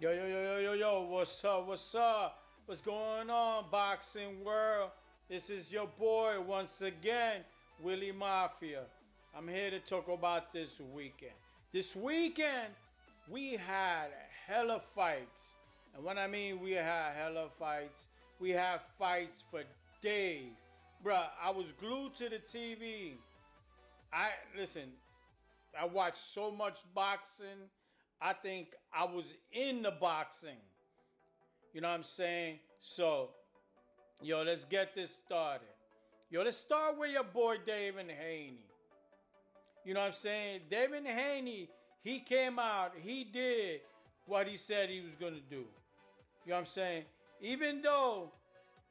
Yo, yo, yo, yo, yo, yo, what's up, what's up? What's going on, boxing world? This is your boy once again, Willie Mafia. I'm here to talk about this weekend. This weekend, we had hella fights. And when I mean we had hella fights, we had fights for days. Bruh, I was glued to the TV. I watched so much boxing. I think I was in the boxing. You know what I'm saying? So, yo, let's get this started. Yo, let's start with your boy David Haney. You know what I'm saying? David Haney, he came out, he did what he said he was going to do. You know what I'm saying? Even though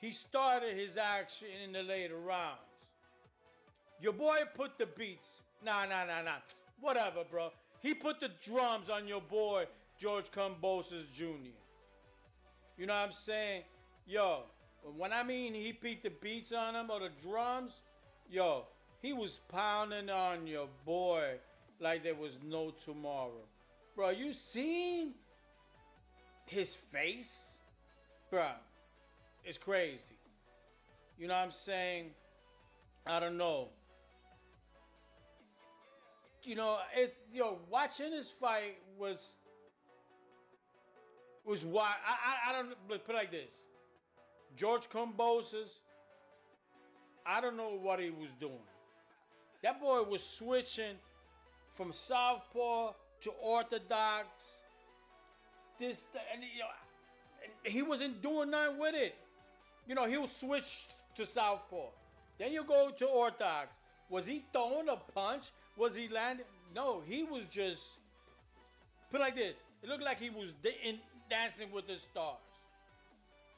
he started his action in the later rounds. Your boy put the beats. Nah. Whatever, bro. He put the drums on your boy, George Kambosos Jr. You know what I'm saying? Yo, when I mean he beat the beats on him or the drums, yo, he was pounding on your boy like there was no tomorrow. Bro, you seen his face? Bro, it's crazy. You know what I'm saying? I don't know. You know, watching this fight was why I don't put it like this. George Kambosos, I don't know what he was doing. That boy was switching from southpaw to orthodox. And he wasn't doing nothing with it. You know, he'll switch to southpaw. Then you go to orthodox. Was he throwing a punch? Was he landing? No, he was just, put it like this. It looked like he was dancing with the stars.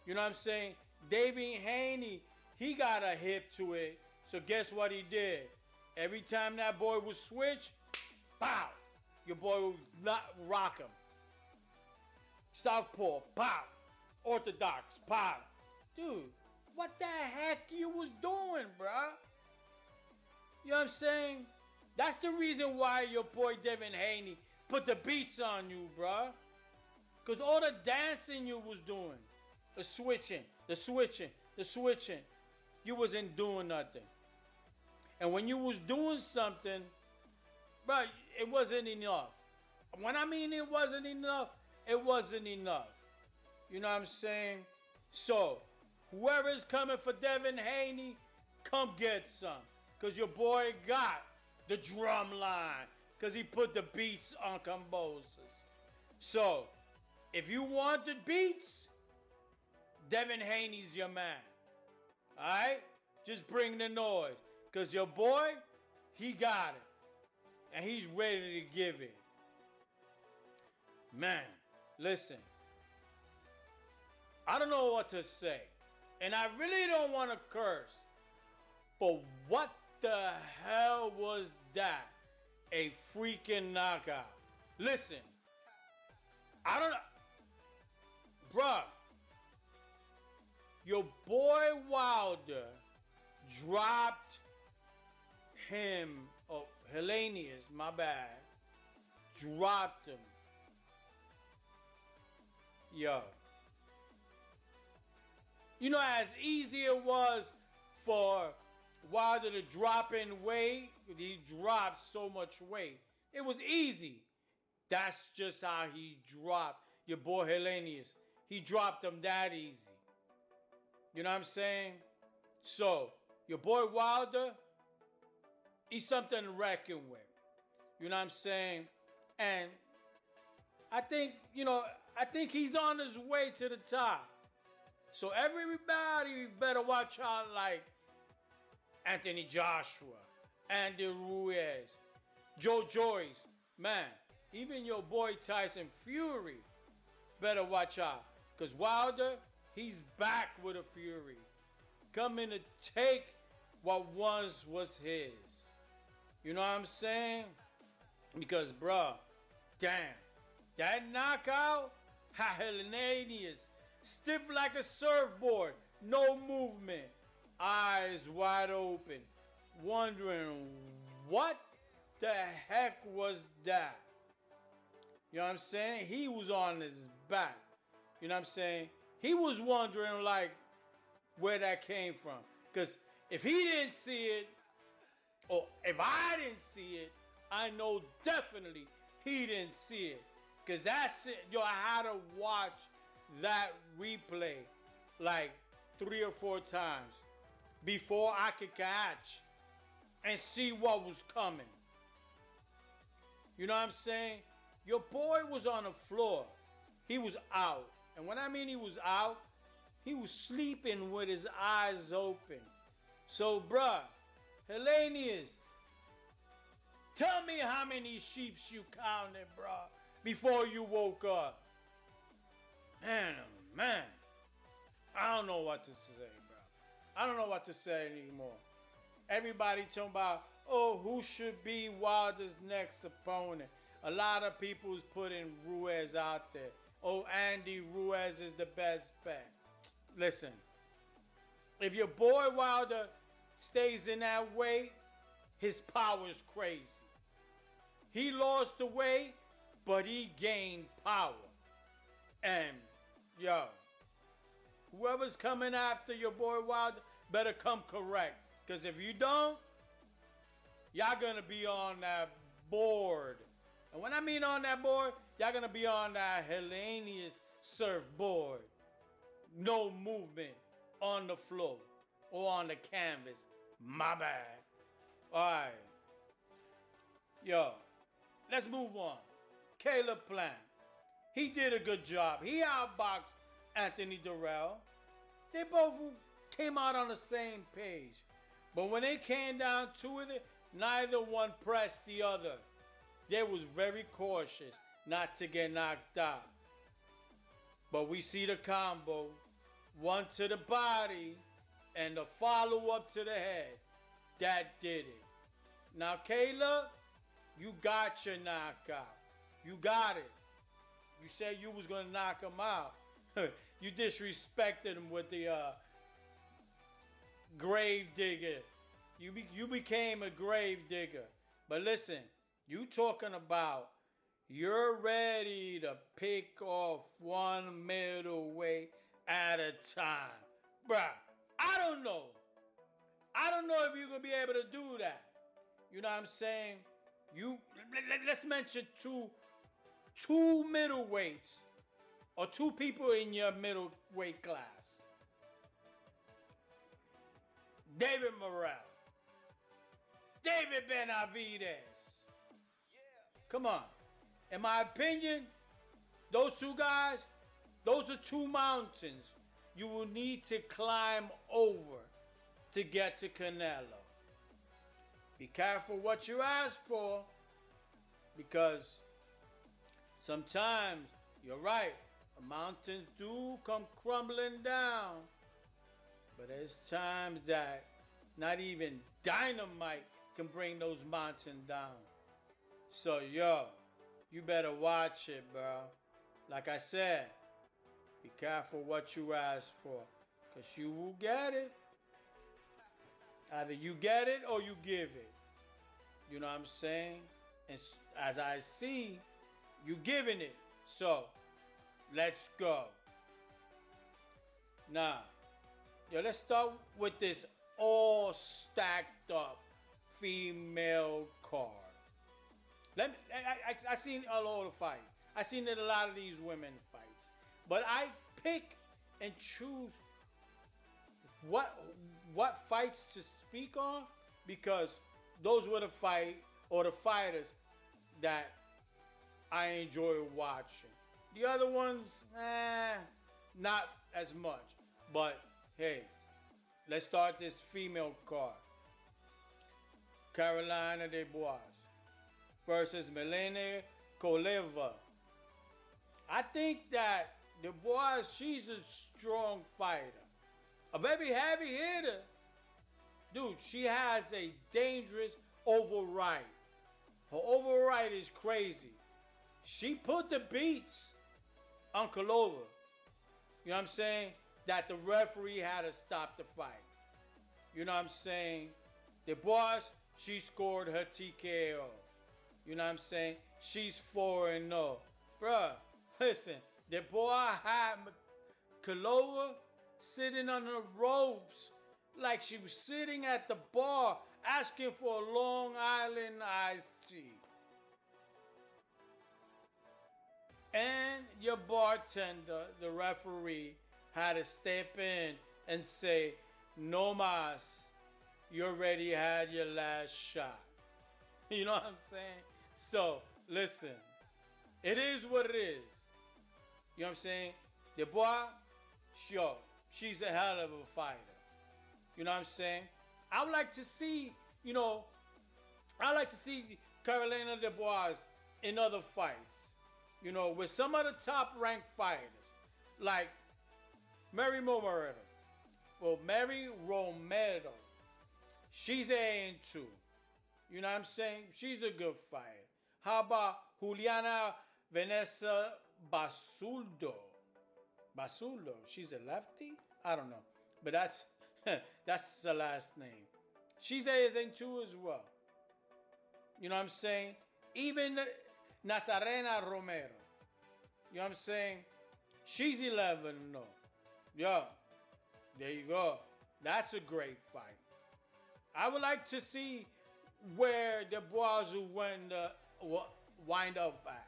You know what I'm saying? David Haney, he got a hip to it. So guess what he did? Every time that boy would switch, pow, your boy would rock him. Southpaw, pow. Orthodox, pow. Dude, what the heck you was doing, bruh? You know what I'm saying? That's the reason why your boy Devin Haney put the beats on you, bruh. Because all the dancing you was doing, the switching. You wasn't doing nothing. And when you was doing something, bruh, it wasn't enough. When I mean it wasn't enough, it wasn't enough. You know what I'm saying? So, whoever's coming for Devin Haney, come get some. Because your boy got the drum line. Because he put the beats on Kambosos. So, if you want the beats, Devin Haney's your man. Alright? Just bring the noise. Because your boy, he got it. And he's ready to give it. Man, listen. I don't know what to say. And I really don't want to curse. But what the hell was that? A freaking knockout. Listen. I don't know. Bruh. Your boy Wilder dropped him. Oh, Hellenius, my bad. Dropped him. Yo. You know, as easy it was for Wilder to drop in weight, he dropped so much weight. It was easy. That's just how he dropped your boy Hellenius. He dropped him that easy. You know what I'm saying? So, your boy Wilder, he's something to reckon with. You know what I'm saying? And I think he's on his way to the top. So everybody better watch out like Anthony Joshua, Andy Ruiz, Joe Joyce. Man, even your boy Tyson Fury better watch out. Because Wilder, he's back with a fury. Coming to take what once was his. You know what I'm saying? Because, bruh, damn. That knockout, Hellenius, stiff like a surfboard, no movement, eyes wide open, wondering what the heck was that? You know what I'm saying? He was on his back. You know what I'm saying? He was wondering like where that came from. Because if he didn't see it, or if I didn't see it, I know definitely he didn't see it. Because that's it. Yo, I had to watch that replay like 3 or 4 times before I could catch and see what was coming. You know what I'm saying? Your boy was on the floor. He was out. And when I mean he was out, he was sleeping with his eyes open. So, bruh, Hellenius, tell me how many sheeps you counted, bruh, before you woke up. Man, oh man. I don't know what to say, bruh. I don't know what to say anymore. Everybody talking about, oh, who should be Wilder's next opponent? A lot of people's putting Ruiz out there. Oh, Andy Ruiz is the best bet. Listen, if your boy Wilder stays in that weight, his power is crazy. He lost the weight, but he gained power. And, yo, whoever's coming after your boy Wilder better come correct. Because if you don't, y'all going to be on that board. And when I mean on that board, y'all going to be on that Hellenius surfboard. No movement on the floor or on the canvas. My bad. All right. Yo, let's move on. Caleb Plant. He did a good job. He outboxed Anthony Durrell. They both came out on the same page. But when they came down to it, neither one pressed the other. They was very cautious not to get knocked out. But we see the combo. One to the body and the follow-up to the head. That did it. Now, Caleb, you got your knockout. You got it. You said you was going to knock him out. You disrespected him with the grave digger. You became a grave digger. But listen, you talking about you're ready to pick off one middleweight at a time. Bruh, I don't know. I don't know if you're going to be able to do that. You know what I'm saying? Let's mention two middleweights or 2 people in your middleweight class. David Morrell. David Benavidez. Come on. In my opinion, those 2 guys, those are 2 mountains you will need to climb over to get to Canelo. Be careful what you ask for, because sometimes, you're right, the mountains do come crumbling down. But there's times that not even dynamite can bring those mountains down. So, yo, you better watch it, bro. Like I said, be careful what you ask for, because you will get it. Either you get it or you give it. You know what I'm saying? And as I see, you giving it. So, let's go. Now, yo, let's start with this all stacked up female card. I seen a lot of fights. I seen that a lot of these women fights. But I pick and choose what fights to speak on, because those were the fighters that I enjoy watching. The other ones, not as much. But hey, let's start this female card. Carolina Dubois versus Melanie Koleva. I think that Dubois, she's a strong fighter. A very heavy hitter. Dude, she has a dangerous override. Her override is crazy. She put the beats on Kolova. You know what I'm saying? That the referee had to stop the fight. You know what I'm saying? Dubois, she scored her TKO. You know what I'm saying? She's 4-0. Bruh, listen, The boy had Kalova sitting on the ropes like she was sitting at the bar asking for a Long Island iced tea. And your bartender, the referee, had to step in and say, "No mas, you already had your last shot." You know what I'm saying? So, listen, it is what it is. You know what I'm saying? The boy, sure, she's a hell of a fighter. You know what I'm saying? I would like to see, I like to see Carolina Dubois in other fights. With some of the top ranked fighters, like Mary Romero. Well, Mary Romero, she's A&2. You know what I'm saying? She's a good fighter. How about Juliana Vanessa Basuldo? Basuldo, she's a lefty? I don't know. But that's the last name. She's A&2 as well. You know what I'm saying? Even Nazarena Romero. You know what I'm saying? She's 11 no. Yeah. There you go. That's a great fight. I would like to see where the Bois will wind up at.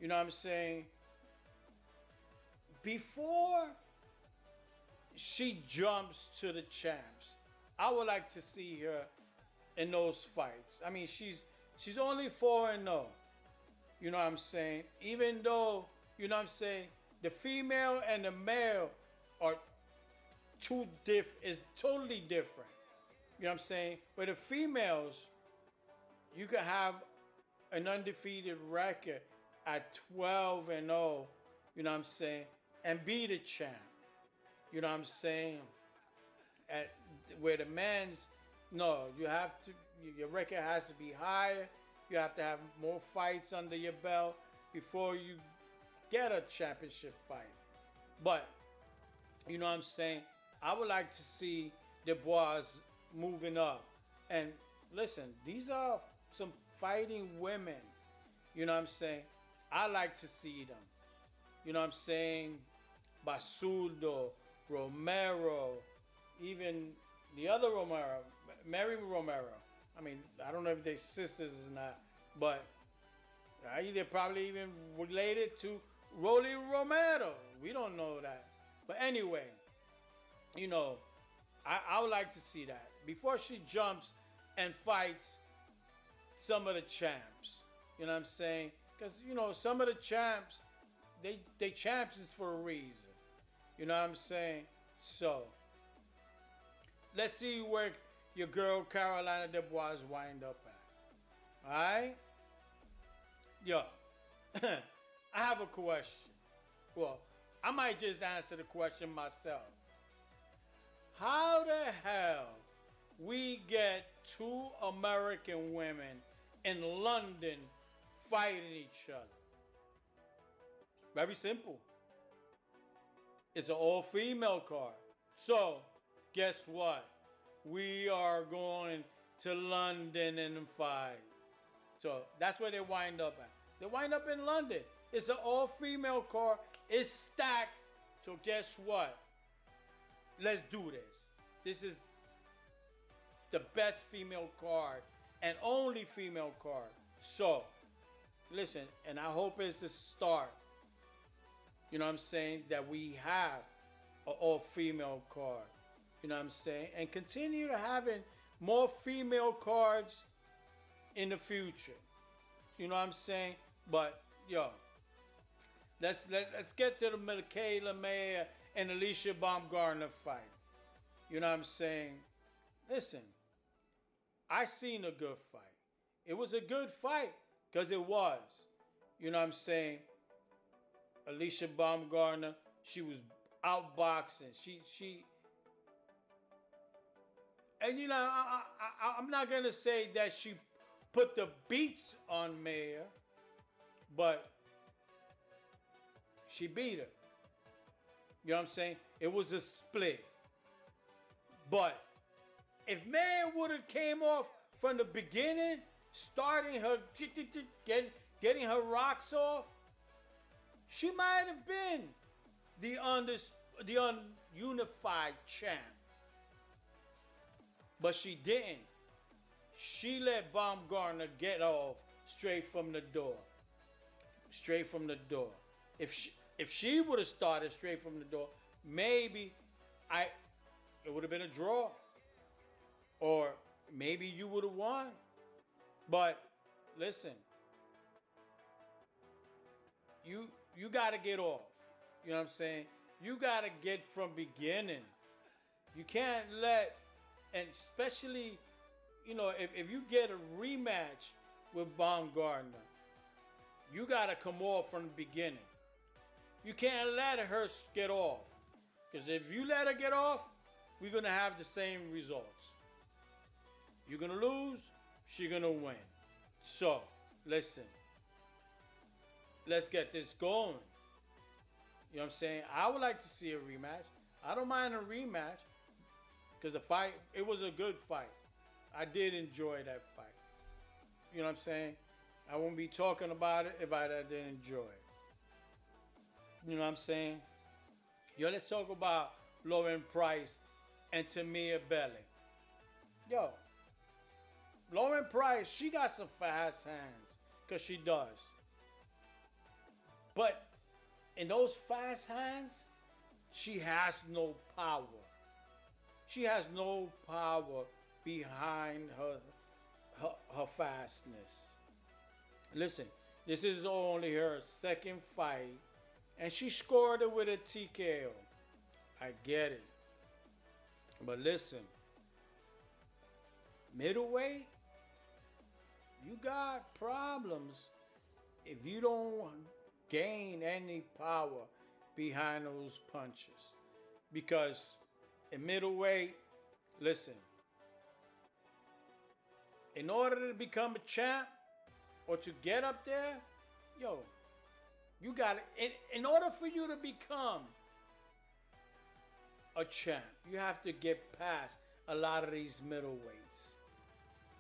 You know what I'm saying? Before she jumps to the champs, I would like to see her in those fights. I mean, she's only 4-0. You know what I'm saying? Even though, you know what I'm saying, the female and the male are is totally different. You know what I'm saying? But the females, you could have an undefeated record at 12-0, you know what I'm saying, and be the champ. You know what I'm saying? Where the men's, no, your record has to be higher. You have to have more fights under your belt before you get a championship fight. But, you know what I'm saying? I would like to see Dubois moving up. And listen, these are some fighting women. You know what I'm saying? I like to see them. You know what I'm saying? Basuldo, Romero, even the other Romero, Mary Romero. I mean, I don't know if they're sisters or not, but they're probably even related to Rolly Romero. We don't know that. But anyway, I would like to see that before she jumps and fights some of the champs. You know what I'm saying? Because, some of the champs, they champs for a reason. You know what I'm saying? So, let's see where your girl Carolina Dubois wind up at. Alright? Yo, I have a question. Well, I might just answer the question myself. How the hell we get two American women in London fighting each other? Very simple. It's an all-female card. So, guess what? We are going to London and fight. So, that's where they wind up at. They wind up in London. It's an all-female card. It's stacked. So, guess what? Let's do this. This is the best female card and only female card. So, listen, and I hope it's the start. You know what I'm saying? That we have an all-female card. You know what I'm saying? And continue to having more female cards in the future. You know what I'm saying? But, let's get to the Michaela Mayer and Alicia Baumgartner fight. You know what I'm saying? Listen, I seen a good fight. It was a good fight because it was. You know what I'm saying? Alicia Baumgartner, she was outboxing. She and I'm not gonna say that she put the beats on Mayer, but she beat her. You know what I'm saying? It was a split. But if Mayer would have came off from the beginning, starting her, getting her rocks off, she might have been the ununified champ. But she didn't. She let Baumgartner get off straight from the door. Straight from the door. If she would have started straight from the door, maybe it would have been a draw. Or maybe you would have won. But listen, you got to get off. You know what I'm saying? You got to get from beginning. You can't let, and especially, if you get a rematch with Baumgartner, you got to come off from the beginning. You can't let her get off. Because if you let her get off, we're going to have the same results. You're going to lose, she's going to win. So, listen. Let's get this going. You know what I'm saying? I would like to see a rematch. I don't mind a rematch. Because the fight, it was a good fight. I did enjoy that fight. You know what I'm saying? I won't be talking about it if I didn't enjoy it. You know what I'm saying? Yo, let's talk about Lauren Price and Tamia Belly. Yo, Lauren Price, she got some fast hands. Because she does. But in those fast hands, she has no power. She has no power behind her fastness. Listen, this is only her second fight, and she scored it with a TKO. I get it. But listen, middleweight, you got problems if you don't gain any power behind those punches. Because in middleweight, listen, in order to become a champ or to get up there, yo, you got to, in order for you to become a champ, you have to get past a lot of these middleweights.